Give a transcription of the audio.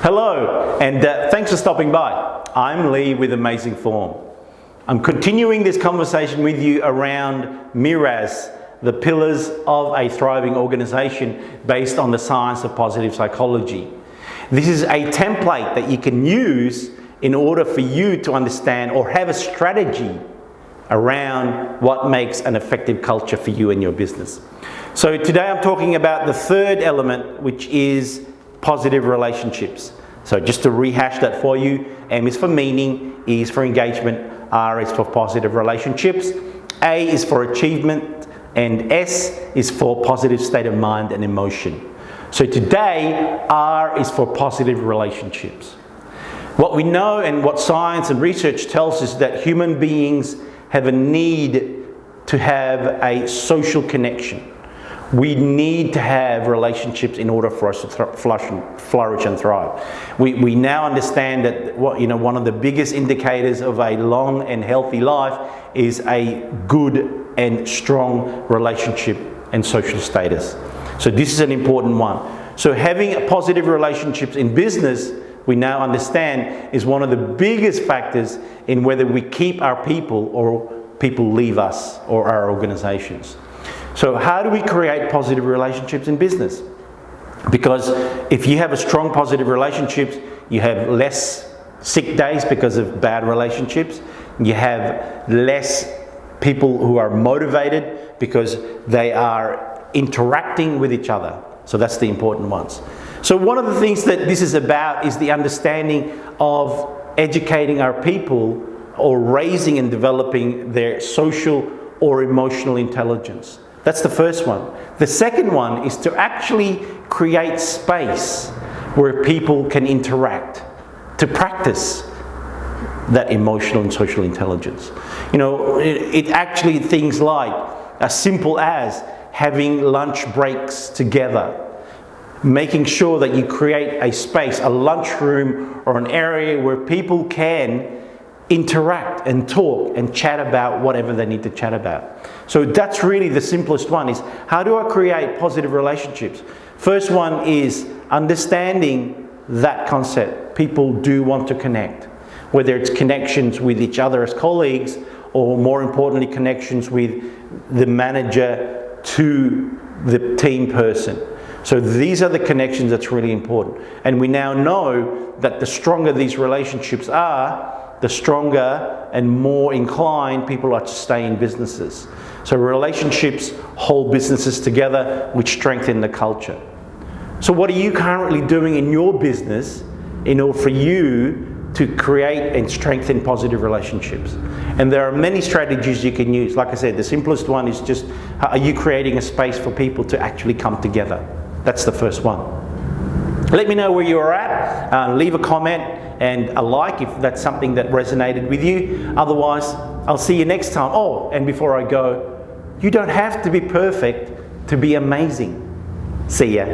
Hello, and thanks for stopping by. I'm Lee with Amazing Form. I'm continuing this conversation with you around Meras, the pillars of a thriving organization based on the science of positive psychology. This is a template that you can use in order for you to understand or have a strategy around what makes an effective culture for you and your business. So today I'm talking about the third element, which is positive relationships. So just to rehash that for you, M is for meaning, E is for engagement, R is for positive relationships, A is for achievement, and S is for positive state of mind and emotion. So today, R is for positive relationships. What we know and what science and research tells us is that human beings have a need to have a social connection. We need to have relationships in order for us to flourish and thrive. We now understand that one of the biggest indicators of a long and healthy life is a good and strong relationship and social status. So this is an important one. So having positive relationships in business, we now understand, is one of the biggest factors in whether we keep our people or people leave us or our organizations. So how do we create positive relationships in business? Because if you have a strong positive relationships, you have less sick days because of bad relationships. You have less people who are motivated because they are interacting with each other. So that's the important ones. So one of the things that this is about is the understanding of educating our people or raising and developing their social or emotional intelligence. That's the first one. The second one is to actually create space where people can interact, to practice that emotional and social intelligence. It actually things like as simple as having lunch breaks together, making sure that you create a space, a lunchroom or an area where people can interact and talk and chat about whatever they need to chat about. So that's really the simplest one, is how do I create positive relationships? First one is understanding that concept. People do want to connect, whether it's connections with each other as colleagues or more importantly connections with the manager to the team person. So these are the connections that's really important. And we now know that the stronger these relationships are, the stronger and more inclined people are to stay in businesses. So relationships hold businesses together, which strengthen the culture. So what are you currently doing in your business in order for you to create and strengthen positive relationships? And there are many strategies you can use. Like I said, the simplest one is just, are you creating a space for people to actually come together? That's the first one. Let me know where you are at. Leave a comment and a like if that's something that resonated with you. Otherwise, I'll see you next time. Oh, and before I go, you don't have to be perfect to be amazing. See ya.